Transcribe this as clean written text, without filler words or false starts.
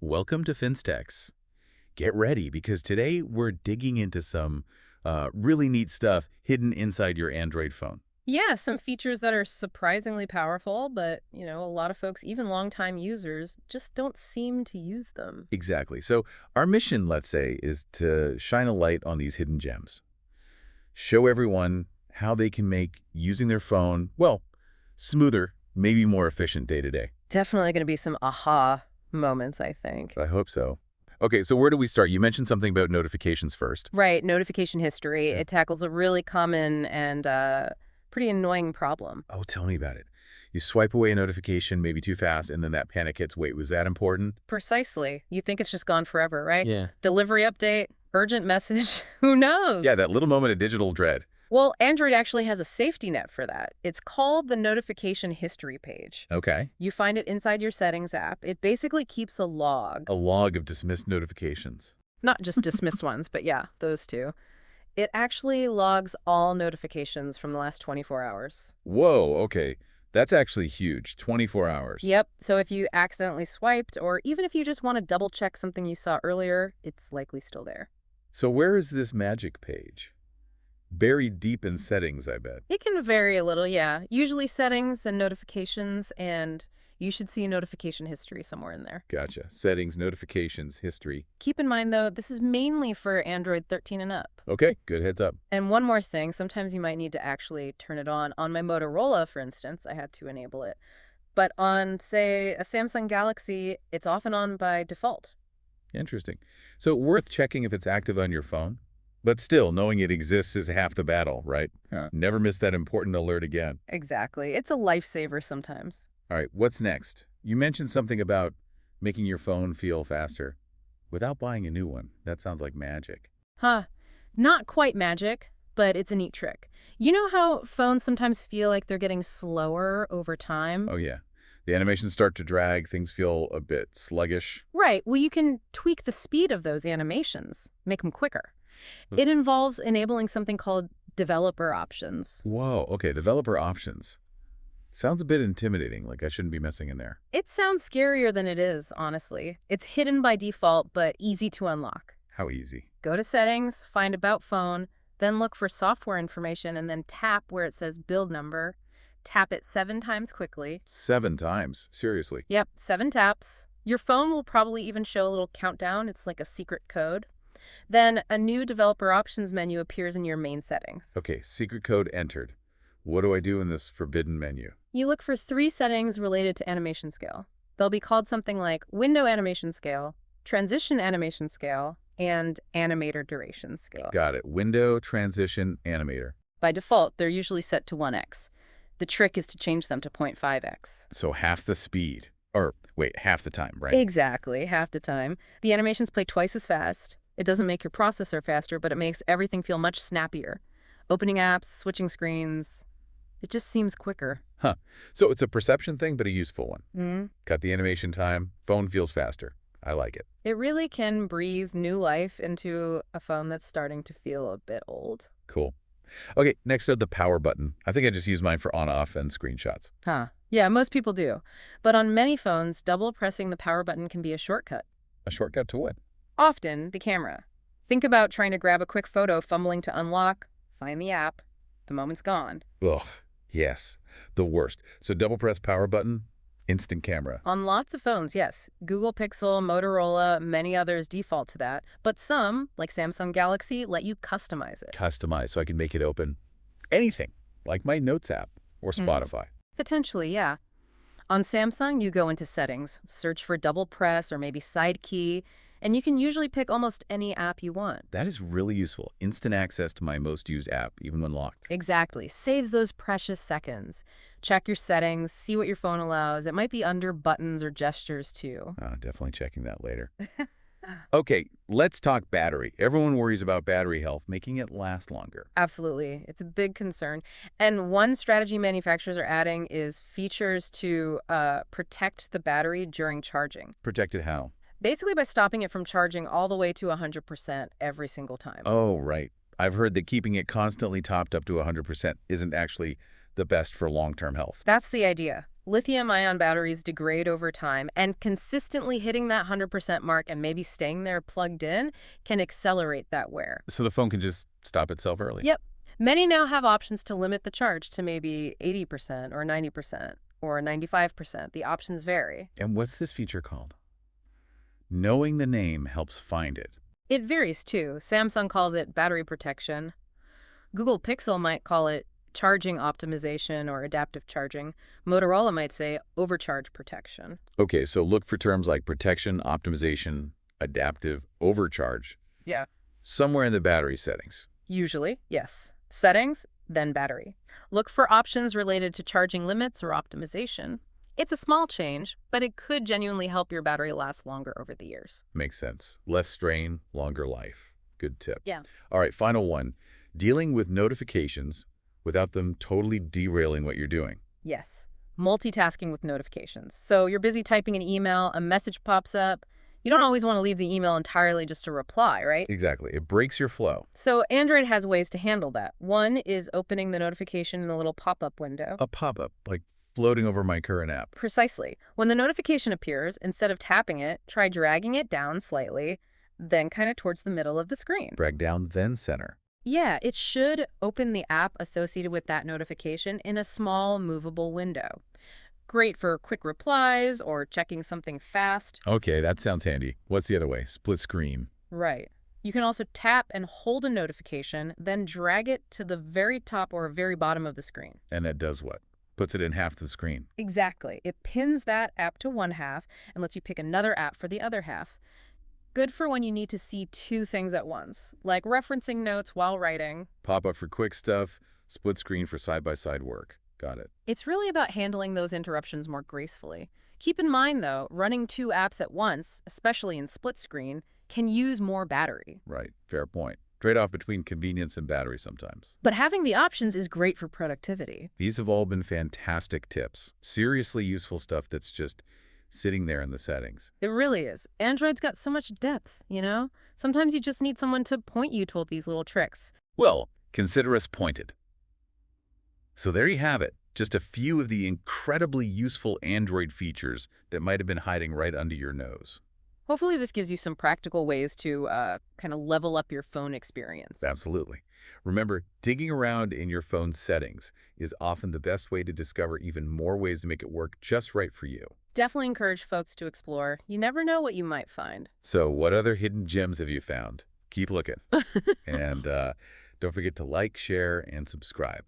Welcome to FinStechs. Get ready because today we're digging into some really neat stuff hidden inside your Android phone. Yeah, some features that are surprisingly powerful, but, a lot of folks, even longtime users, just don't seem to use them. Exactly. So our mission, let's say, is to shine a light on these hidden gems. Show everyone how they can make using their phone, well, smoother, maybe more efficient day to day. Definitely going to be some aha moments, I think. I hope so. Okay, so where do we start? You mentioned something about notifications first. Right, notification history. Yeah. It tackles a really common and pretty annoying problem. Oh, tell me about it. You swipe away a notification maybe too fast, and then that panic hits. Wait, was that important? Precisely. You think it's just gone forever, right? Yeah. Delivery update, urgent message, who Yeah, knows? that little moment of digital dread. Well, Android actually has a safety net for that. It's called the notification history page. Okay. You find it inside your settings app. It basically keeps a log. A log of dismissed notifications. Not just dismissed ones, but yeah, those two. It actually logs all notifications from the last 24 hours. Whoa, okay. That's actually huge. 24 hours. Yep, so if you accidentally swiped, or even if you just want to double check something you saw earlier, it's likely still there. So where is this magic page? Buried deep in settings, I bet. It can vary a little, yeah. Usually settings, then notifications, and you should see a notification history somewhere in there. Gotcha. Settings, notifications, history. Keep in mind, though, this is mainly for Android 13 and up. Okay, good heads up. And one more thing, sometimes you might need to actually turn it on. On my Motorola, for instance, I had to enable it. But on, say, a Samsung Galaxy, it's often on by default. Interesting. So worth checking if it's active on your phone? But still, knowing it exists is half the battle, right? Huh. Never miss that important alert again. Exactly. It's a lifesaver sometimes. All right, what's next? You mentioned something about making your phone feel faster without buying a new one. That sounds like magic. Huh. Not quite magic, but it's a neat trick. You know how phones sometimes feel like they're getting slower over time? Oh, yeah. The animations start to drag, things feel a bit sluggish. Right. Well, you can tweak the speed of those animations, make them quicker. Hmm. It involves enabling something called developer options. Whoa, okay, developer options. Sounds a bit intimidating, like I shouldn't be messing in there. It sounds scarier than it is, honestly. It's hidden by default, but easy to unlock. How easy. Go to Settings, find About Phone, then look for software information, and then tap where it says Build Number. Tap it 7 times quickly. 7 times, seriously. Yep, 7 taps. Your phone will probably even show a little countdown. It's like a secret code. Then a new Developer Options menu appears in your main settings. Okay, secret code entered. What do I do in this forbidden menu? You look for 3 settings related to animation scale. They'll be called something like Window Animation Scale, Transition Animation Scale, and Animator Duration Scale. Got it. Window, transition, animator. By default, they're usually set to 1x. The trick is to change them to 0.5x. So half the speed. Or, wait, half the time, right? Exactly, half the time. The animations play twice as fast. It doesn't make your processor faster, but it makes everything feel much snappier. Opening apps, switching screens, it just seems quicker. Huh. So it's a perception thing, but a useful one. Mm. Cut the animation time, phone feels faster. I like it. It really can breathe new life into a phone that's starting to feel a bit old. Cool. Okay, next up, the power button. I think I just use mine for on-off and screenshots. Huh. Yeah, most people do. But on many phones, double pressing the power button can be a shortcut. A shortcut to what? Often, the camera. Think about trying to grab a quick photo, fumbling to unlock, find the app. The moment's gone. Ugh, yes, the worst. So double press power button, instant camera. On lots of phones, yes. Google Pixel, Motorola, many others default to that. But some, like Samsung Galaxy, let you customize it. Customize so I can make it open anything, like my Notes app or Spotify. Potentially, yeah. On Samsung, you go into Settings, search for double press or maybe side key, and you can usually pick almost any app you want. That is really useful. Instant access to my most used app, even when locked. Exactly. Saves those precious seconds. Check your settings, see what your phone allows. It might be under buttons or gestures, too. Definitely checking that later. Okay, let's talk battery. Everyone worries about battery health, making it last longer. Absolutely. It's a big concern. And one strategy manufacturers are adding is features to protect the battery during charging. Protected how? Basically by stopping it from charging all the way to 100% every single time. Oh, right. I've heard that keeping it constantly topped up to 100% isn't actually the best for long-term health. That's the idea. Lithium-ion batteries degrade over time, and consistently hitting that 100% mark and maybe staying there plugged in can accelerate that wear. So the phone can just stop itself early. Yep. Many now have options to limit the charge to maybe 80% or 90% or 95%. The options vary. And what's this feature called? Knowing the name helps find it. It varies too. Samsung calls it battery protection. Google Pixel might call it charging optimization or adaptive charging. Motorola might say overcharge protection. Okay, so look for terms like protection, optimization, adaptive, overcharge, Yeah. somewhere in the battery settings. Usually, yes. Settings, then battery. Look for options related to charging limits or optimization. It's a small change, but it could genuinely help your battery last longer over the years. Makes sense. Less strain, longer life. Good tip. Yeah. All right, final one. Dealing with notifications without them totally derailing what you're doing. Yes. Multitasking with notifications. So you're busy typing an email, a message pops up. You don't always want to leave the email entirely just to reply, right? Exactly. It breaks your flow. So Android has ways to handle that. One is opening the notification in a little pop-up window. A pop-up, like floating over my current app. Precisely. When the notification appears, instead of tapping it, try dragging it down slightly, then kind of towards the middle of the screen. Drag down, then center. Yeah, it should open the app associated with that notification in a small, movable window. Great for quick replies or checking something fast. Okay, that sounds handy. What's the other way? Split screen. Right. You can also tap and hold a notification, then drag it to the very top or very bottom of the screen. And that does what? Puts it in half the screen. Exactly. It pins that app to one half and lets you pick another app for the other half. Good for when you need to see two things at once, like referencing notes while writing. Pop-up for quick stuff, split screen for side-by-side work. Got it. It's really about handling those interruptions more gracefully. Keep in mind, though, running two apps at once, especially in split screen, can use more battery. Right. Fair point. Trade-off between convenience and battery sometimes. But having the options is great for productivity. These have all been fantastic tips. Seriously useful stuff that's just sitting there in the settings. It really is. Android's got so much depth, you know? Sometimes you just need someone to point you toward these little tricks. Well, consider us pointed. So there you have it. Just a few of the incredibly useful Android features that might have been hiding right under your nose. Hopefully this gives you some practical ways to kind of level up your phone experience. Absolutely. Remember, digging around in your phone's settings is often the best way to discover even more ways to make it work just right for you. Definitely encourage folks to explore. You never know what you might find. So what other hidden gems have you found? Keep looking. And don't forget to like, share, and subscribe.